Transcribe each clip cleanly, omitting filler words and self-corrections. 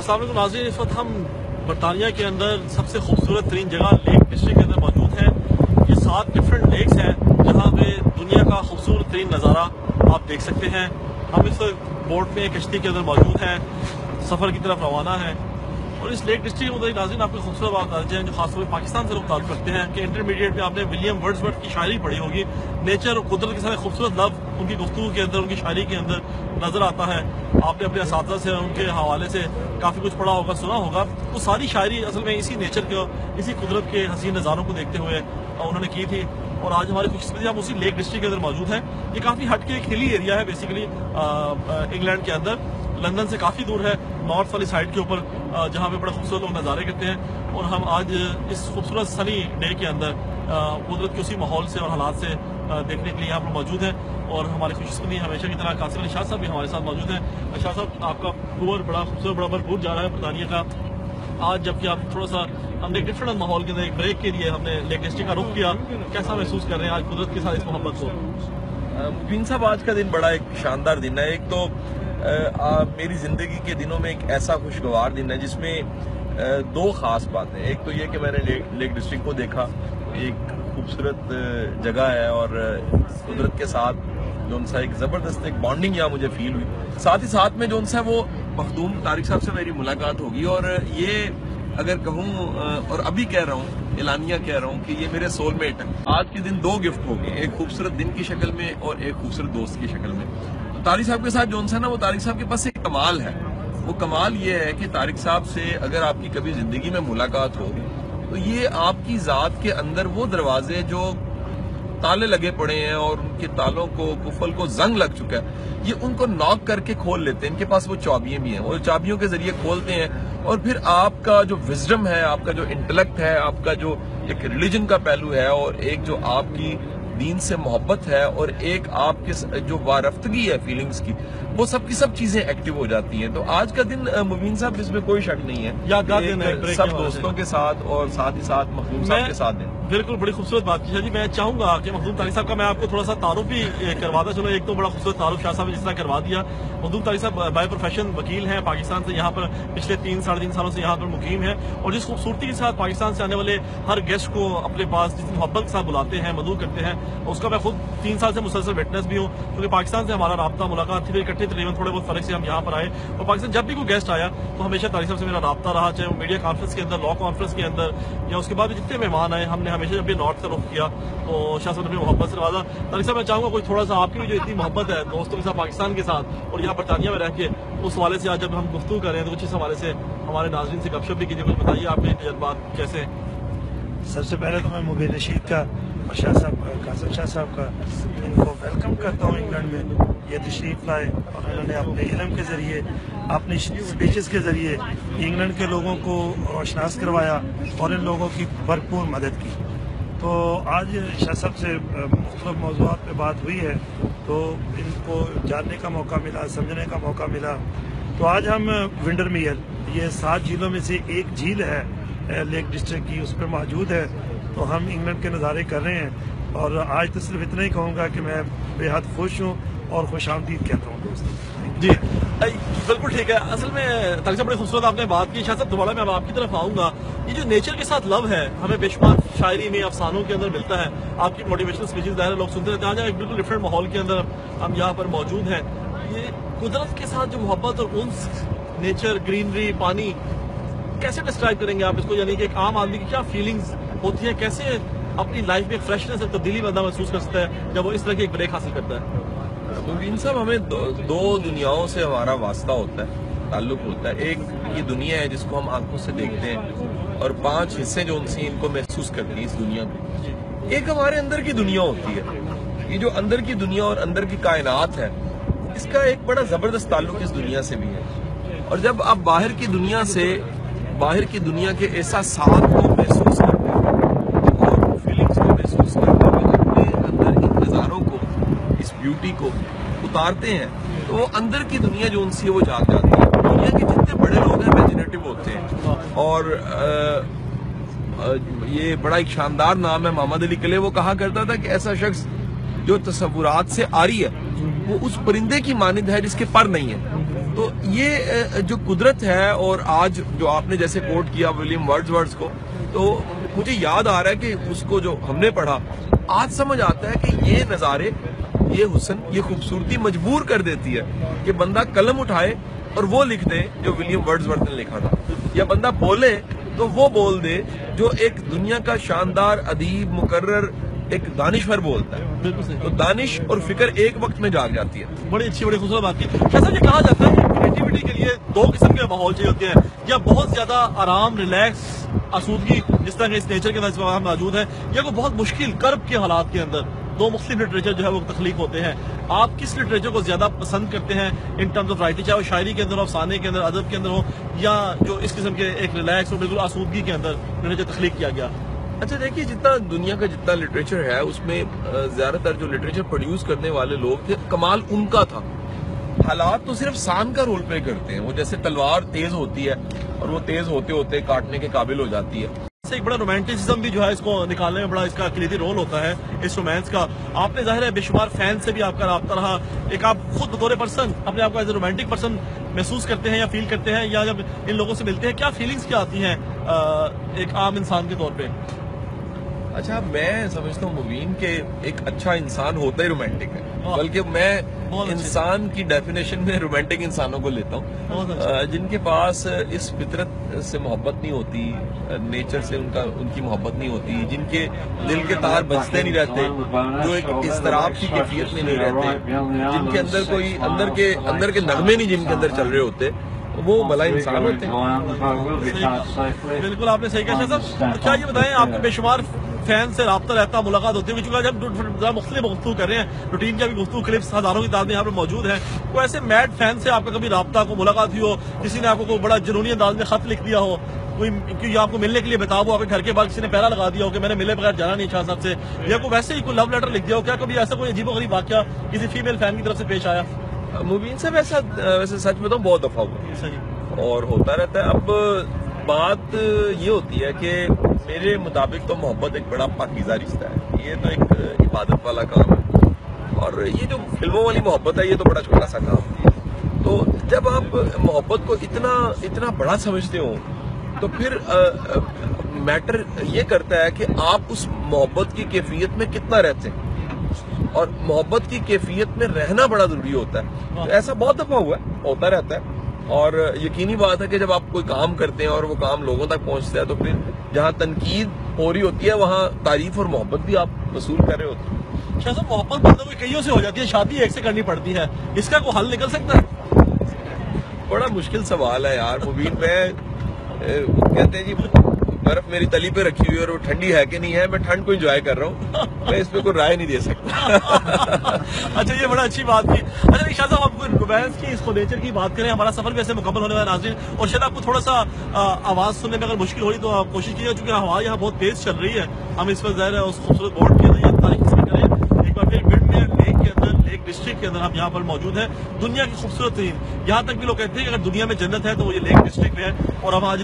अस्सलाम वालेकुम नाज़रीन, इस वक्त हम बरतानिया के अंदर सबसे खूबसूरत तरीन जगह लेक डिस्ट्रिक्ट के अंदर मौजूद हैं। ये 7 डिफरेंट लेक्स हैं जहाँ पे दुनिया का खूबसूरत तरीन नज़ारा आप देख सकते हैं। हम इस वक्त बोट में कश्ती के अंदर मौजूद हैं, सफ़र की तरफ रवाना है। और इस लेक डिस्ट्रिक्ट में मुझे नाज़रीन आपको खूबसूरत बात बताते हैं जो खासतौर पर पाकिस्तान से लोग ताल्लुक़ रखते हैं कि इंटरमीडिएट में आपने विलियम वर्ड्सवर्थ की शायरी पढ़ी होगी। नेचर और कुदरत के साथ खूबसूरत लव उनकी गुफ्तगू के अंदर, उनकी शायरी के अंदर नजर आता है। आपने अपने असातिज़ा से, उनके हवाले से काफ़ी कुछ पढ़ा होगा, सुना होगा। वो सारी शायरी असल में इसी नेचर को, इसी कुदरत के हसीन नज़ारों को देखते हुए उन्होंने की थी। और आज हमारी खुशकिस्मती हम उसी लेक डिस्ट्रिक्ट के अंदर मौजूद हैं। ये काफ़ी हट के एक हिली एरिया है बेसिकली इंग्लैंड के अंदर, लंदन से काफ़ी दूर है, नॉर्थ वाली साइड के ऊपर, जहाँ पे बड़ा खूबसूरत लोग नज़ारे करते हैं। और हम आज इस खूबसूरत सनी डे के अंदर कुदरत के उसी माहौल से और हालात से देखने के लिए यहाँ पर मौजूद हैं। और हमारी खुशकिस्मती हमेशा की तरह कासिम अली शाह साहब भी हमारे साथ मौजूद हैं। शाह साहब, आपका टूर बड़ा खूबसूरत, बड़ा भरपूर जा रहा है बरतानिया का आज, जबकि आप थोड़ा सा हमने एक डिफरेंट माहौल के अंदर एक ब्रेक के लिए हमने लेक डिस्ट्रिक्ट का रुख किया। कैसा महसूस कर रहे हैं आज कुदरत के साथ इस मोहब्बत को? मुबीन साहब, आज का दिन बड़ा एक शानदार दिन है। एक तो मेरी जिंदगी के दिनों में एक ऐसा खुशगवार दिन है जिसमें 2 खास बातें। एक तो ये कि मैंने लेक डिस्ट्रिक्ट को देखा, एक खूबसूरत जगह है और कुदरत के साथ जो उनसा एक जबरदस्त एक बॉन्डिंग यहाँ मुझे फील हुई। साथ ही साथ में जो उनसा वो मखदूम तारिक साहब से मेरी मुलाकात होगी। और ये अगर कहूँ, और अभी कह रहा हूँ, एलानिया कह रहा हूँ कि ये मेरे सोलमेट है। आज के दिन 2 गिफ्ट हो गए, एक खूबसूरत दिन की शक्ल में और एक खूबसूरत दोस्त की शक्ल में। तारिक साहब के साथ जो उनसा ना, वो तारिक साहब के पास एक कमाल है। वो कमाल ये है कि तारिक साहब से अगर आपकी कभी जिंदगी में मुलाकात हो तो ये आपकी जात के अंदर वो दरवाजे जो ताले लगे पड़े हैं और उनके तालों को, कुफल को जंग लग चुका है, ये उनको नॉक करके खोल लेते हैं। इनके पास वो चाबियां भी हैं और चाबियों के जरिए खोलते हैं। और फिर आपका जो विजडम है, आपका जो इंटेलेक्ट है, आपका जो एक रिलीजन का पहलू है और एक जो आपकी दीन से मोहब्बत है और एक आपके जो वारफ्तगी है फीलिंग्स की, वो सब की सब चीजें एक्टिव हो जाती हैं। तो आज का दिन मुबीन साहब, इसमें कोई शक नहीं है, यादगार दिन है सब दोस्तों के साथ और साथ ही साथ मखदूम साहब के साथ दिन। बिल्कुल, बड़ी खूबसूरत बात की। जी, मैं चाहूंगा कि मखदूम तारिक साहब का मैं आपको थोड़ा सा तारुफ भी करवाता चलो। एक तो बड़ा खूबसूरत तारुफ शाह साहब ने जिस तरह करवा दिया। मखदूम तारिक साहब बाय प्रोफेशन वकील हैं, पाकिस्तान से यहाँ पर पिछले 3-3.5 सालों से यहाँ पर मुकीम है। और जिस खूबसूरती के साथ पाकिस्तान से आने वाले हर गेस्ट को अपने पास जिस मोहब्बत के साथ बुलाते हैं, मदू करते हैं, उसका मैं खुद 3 साल से मुसलसल विटनेस भी हूँ। क्योंकि पाकिस्तान से हमारा राब्ता, मुलाकात थी, इकट्ठे तकरीबन थोड़े बहुत फर्क से हम यहाँ पर आए। और पाकिस्तान जब भी कोई गेस्ट आया तो हमेशा तारिक साहब से मेरा राब्ता रहा, चाहे वो मीडिया कॉन्फ्रेंस के अंदर, लॉ कॉन्फ्रेंस के अंदर, या उसके बाद जितने मेहमान आए, हमने हमेशा जब भी नॉर्थ का रुख किया तो शाह साहब ने मोहब्बत से नवाजा। तारिक साहब, मैं चाहूंगा कोई थोड़ा सा आपकी जो इतनी मोहब्बत है दोस्तों के साथ पाकिस्तान के साथ और यहाँ बरतानिया में रह के, उस हवाले से आज जब हम गुफ्तगू कर रहे हैं तो कुछ इस हवाले से हमारे नाज़रीन से गपशप भी कीजिए। कुछ बताइए आपके तजुर्बात कैसे? सबसे पहले तो मैं मुबीन रशीद का और शाह साहब, कासिम शाह साहब का, इनको वेलकम करता हूँ इंग्लैंड में। ये तशरीफ लाए और उन्होंने अपने इल्म के ज़रिए, अपनी स्पीचेस के ज़रिए इंग्लैंड के लोगों को रोशनास करवाया और इन लोगों की भरपूर मदद की। तो आज शाह साहब से मुख्तलिफ मौज़ूआत पे बात हुई है तो इनको जानने का मौका मिला, समझने का मौका मिला। तो आज हम विंडरमेयर, ये 7 झीलों में से एक झील है लेक डिस्ट्रिक्ट की, उस पर मौजूद है। तो हम इंग्लैंड के नज़ारे कर रहे हैं और आज तो सिर्फ इतना ही कहूँगा कि मैं बेहद खुश हूँ और खुशामदीद कहता हूँ दोस्तों। जी बिल्कुल ठीक है। असल में तारिक साहब बड़ी खूबसूरत आपने बात की। शाह साहब, दोबारा मैं अब आपकी तरफ आऊँगा। ये जो नेचर के साथ लव है हमें बेशुमार शायरी में, अफसानों के अंदर मिलता है। आपकी मोटिवेशनल स्पीचेस ज़ाहिर लोग सुनते रहते हैं। आज एक बिल्कुल डिफरेंट माहौल के अंदर हम यहाँ पर मौजूद हैं। ये कुदरत के साथ जो मोहब्बत और उन्स, नेचर, ग्रीनरी, पानी, कैसे डिस्क्राइब करेंगे आप इसको? यानी कि एक आम आदमी की क्या फीलिंग्स होती है, कैसे अपनी लाइफ में फ्रेशनेस और तब्दीली बंदा महसूस कर सकता है जब वो इस तरह की एक ब्रेक हासिल करता है? मुबीन साहब, हमें दो दुनियाओं से हमारा वास्ता होता है, ताल्लुक होता है। एक ये दुनिया है जिसको हम आंखों से देखते हैं और 5 हिस्से जो उनसे इनको महसूस करती है इस दुनिया में। एक हमारे अंदर की दुनिया होती है। ये जो अंदर की दुनिया और अंदर की कायनात है, इसका एक बड़ा जबरदस्त ताल्लुक इस दुनिया से भी है। और जब आप बाहर की दुनिया से, बाहर की दुनिया के एहसासात को महसूस करते हैं और फीलिंग्स को महसूस करते हैं, अपने अंदर इन नज़ारों को, इस ब्यूटी को उतारते हैं, तो वो अंदर की दुनिया जो उनसे वो जाग जाती है। दुनिया के जितने बड़े लोग हैं इमेजिनेटिव होते हैं। और ये बड़ा एक शानदार नाम है मोहम्मद अली किले। वो कहा करता था कि ऐसा शख्स जो तसव्वुरात से आरी है वो उस परिंदे की मानिंद है जिसके पर नहीं है। तो ये जो कुदरत है, और आज जो आपने जैसे कोट किया विलियम वर्ड्सवर्थ को, तो मुझे याद आ रहा है कि उसको जो हमने पढ़ा, आज समझ आता है कि ये नज़ारे, ये हुस्न, ये खूबसूरती मजबूर कर देती है कि बंदा कलम उठाए और वो लिख दे जो विलियम वर्ड्सवर्थ ने लिखा था, या बंदा बोले तो वो बोल दे जो एक दुनिया का शानदार अदीब, मुकर्रर, एक दानिश्वर बोलता है। बिल्कुल सही। तो दानिश और फिक्र एक वक्त में जाग जाती है। बड़ी अच्छी, बड़ी खूबसूरत बात की। जैसा ये कहा जाता है कि क्रिएटिविटी के लिए दो किस्म के माहौल चाहिए होते हैं, या बहुत ज्यादा आराम, रिलैक्स, आसूदगी, जिस तरह के इस नेचर के अंदर इस वक्त मौजूद है, या कोई बहुत मुश्किल कर्ब के हालात के अंदर। दो मुख्तलिफ लिटरेचर जो है वो तख्लीक होते हैं। आप किस लिटरेचर को ज्यादा पसंद करते हैं इन टर्म्स ऑफ राइटिंग, चाहे वो शायरी के अंदर, अफसाने के अंदर, अदब के अंदर हो, या जो इस किस्म के एक रिलैक्स और बिल्कुल आसूदगी के अंदर लिटरेचर तख्लीक किया गया? अच्छा देखिए, जितना दुनिया का जितना लिटरेचर है उसमें ज्यादातर जो लिटरेचर प्रोड्यूस करने वाले लोग थे, कमाल उनका था। हालात तो सिर्फ सान का रोल प्ले करते हैं। वो जैसे तलवार तेज होती है और वो तेज होते होते काटने के काबिल हो जाती है। एक बड़ा रोमांटिसिज्म भी जो है इसको निकालने में बड़ा इसका किलीदी रोल होता है इस रोमांस का। आपने जाहिर है बेशुमार फैन से भी आपका राब्ता रहा, एक आप खुद बतौर पर्सन अपने आप को एज ए रोमांटिक पर्सन महसूस करते हैं या फील करते हैं, या जब इन लोगों से मिलते हैं क्या फीलिंग्स क्या आती हैं एक आम इंसान के तौर पे? अच्छा, मैं समझता हूँ मुबीन के एक अच्छा इंसान होता ही रोमांटिक है, बल्कि मैं इंसान की डेफिनेशन में रोमांटिक इंसानों को लेता हूँ जिनके पास इस फितरत से मोहब्बत नहीं होती, नेचर से उनकी मोहब्बत नहीं होती, जिनके दिल के तार बजते नहीं रहते, जो एक इस्तराब की कैफियत में नहीं रहते, जिनके अंदर कोई अंदर के नगमे नहीं जिनके अंदर चल रहे होते, वो भला इंसान होते हैं। बिल्कुल आपने सही कहा साहब। क्या ये बताएं, आपको बेशुमार फैन से राब्ता रहता, मुलाकात होती है, क्योंकि जब मुख्तलिफ गुफ्तगू कर रहे हैं, रूटीन के भी गुफ्तगू क्लिप्स हजारों की तादाद में यहाँ पर मौजूद है, कोई ऐसे मैड फैन से आपका कभी राब्ता को मुलाकात हुई हो, किसी ने आपको कोई बड़ा जुनूनी अंदाज में खत लिख दिया हो, कोई क्योंकि आपको मिलने के लिए बेताब हो, आपके घर के बाद किसी ने पहरा लगा दिया हो कि मैंने मिले बगैर जाना नहीं शाह साहब से, या कोई वैसे ही कोई लव लेटर लिख दिया हो? क्या कभी ऐसा कोई अजीबोगरीब वाकया किसी फीमेल फैन की तरफ से पेश आया? मुबीन साहब, वैसे सच में तो बहुत दफा हुआ सही और होता रहता है। अब बात ये होती है कि मेरे मुताबिक तो मोहब्बत एक बड़ा पाकीज़ा रिश्ता है, ये तो एक इबादत वाला काम है, और ये जो फिल्मों वाली मोहब्बत है ये तो बड़ा छोटा सा काम है। तो जब आप मोहब्बत को इतना बड़ा समझते हो तो फिर मैटर ये करता है कि आप उस मोहब्बत की कैफियत में कितना रहते हैं, और मोहब्बत की कैफियत में रहना बड़ा जरूरी होता है। तो ऐसा बहुत दफा हुआ है, होता रहता है, और यकीनी बात है कि जब आप कोई काम करते हैं और वो काम लोगों तक पहुंचता है, तो फिर जहां तनकीद हो रही होती है वहां तारीफ और मोहब्बत भी आप वसूल कर रहे होते हैं। शायद मोहब्बत बंदों की कईयों से हो जाती है, शादी एक से करनी पड़ती है, इसका कोई हल निकल सकता है? बड़ा मुश्किल सवाल है यार मुबीन। मैं कहते हैं जी बर्फ मेरी तली पे रखी हुई है और वो ठंडी है कि नहीं है, मैं ठंड को एंजॉय कर रहा हूँ, मैं इस पे कोई राय नहीं दे सकता। अच्छा, ये बड़ा अच्छी बात की। अच्छा शाह साहब, आपको रोमांस की, इसको नेचर की बात करें, हमारा सफर भी ऐसे मुकम्मल होने वाला है नाज़रीन, और शायद आपको थोड़ा सा आवाज सुनने में अगर मुश्किल हो रही तो आप कोशिश कीजिए, क्योंकि हवा यहाँ बहुत तेज चल रही है। हम इस पर ज़ाहिर है उस खूबसूरत बोर्ड के अंदर तारीफ से करें। एक बार फिर विंडमेयर लेक के अंदर, लेक डिस्ट्रिक्ट के अंदर हम यहाँ पर मौजूद है, दुनिया की खूबसूरत तरीन, यहाँ तक भी लोग कहते हैं कि अगर दुनिया में जन्नत है तो वो ये लेक डिस्ट्रिक्ट में है। और हम आज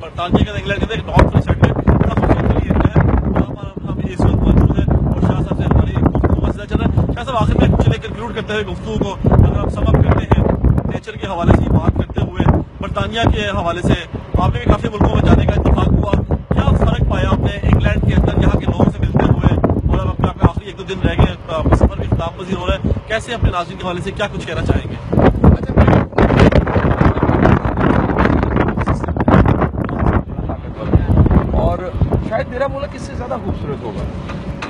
बरतानिया के इंग्लैंड के नॉर्थ वाली साइड में बड़ा खूबसूरत एरिया है, वहाँ पर हम इस वक्त मौजूद है और शाह साहब से हमारी गुफ्तगू का सिलसिला चल रहा है। शाह साहब, आखिर में कुछ लेकर कंक्लूड करते हुए गुफ्तगू को अगर आप सम अप करते हैं नेचर के हवाले से बात करते हुए, बरतानिया के हवाले से आपने भी काफी मुल्कों में जाने का इत्तेफाक हुआ, क्या फर्क पाया आपने इंग्लैंड के अंदर यहाँ के लोगों से मिलते हुए, और अब अपने आखिरी 1-2 दिन रह गए, सफर भी खिताब पजीर हो रहा है, कैसे अपने नाज़रीन के हवाले से क्या कुछ कहना चाहेंगे? शायद मेरा मुल्क इससे ज्यादा खूबसूरत होगा,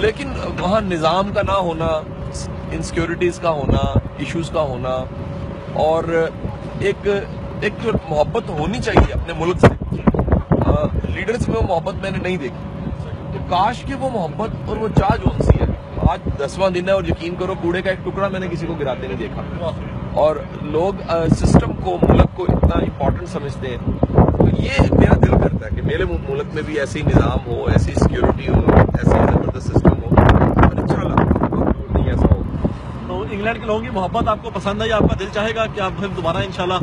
लेकिन वहाँ निज़ाम का ना होना, इनसिक्योरिटीज का होना, इश्यूज का होना, और एक जो मोहब्बत होनी चाहिए अपने मुल्क से, लीडर्स में वो मोहब्बत मैंने नहीं देखी। तो काश कि वो मोहब्बत और वो चाह जोन सी है। आज 10वां दिन है और यकीन करो कूड़े का एक टुकड़ा मैंने किसी को गिराते नहीं देखा, और लोग सिस्टम को, मुल्क को इतना इम्पोर्टेंट समझते हैं। तो ये मेरा दिल करता है कि मेरे मुल्क में भी ऐसे ही निज़ाम हो, ऐसी सिक्योरिटी हो, ऐसे जबरदस्त सिस्टम हो, और अच्छा लगता नहीं ऐसा हो। तो इंग्लैंड के लोगों की मोहब्बत आपको पसंद आई, आपका दिल चाहेगा कि आप फिर दोबारा इंशाल्लाह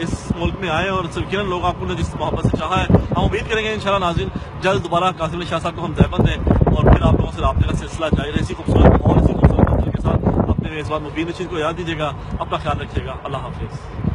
इस मुल्क में आए, और यकीनन लोग आपको जिस मोहब्बत से चाहा है, हम उम्मीद करेंगे इंशाल्लाह नाज़रीन जल्द दोबारा कासिम अली शाह साहब को हम ज़ैबत दें, और फिर आप लोगों से राब्ते का सिलसिला जारी रहे, इसी खूबसूरत माहौल, इसी खूबसूरत मंजर के साथ। करते हुए इस बार मुबीन रशीद को याद दीजिएगा। अपना ख्याल रखिएगा। अल्लाह हाफिज।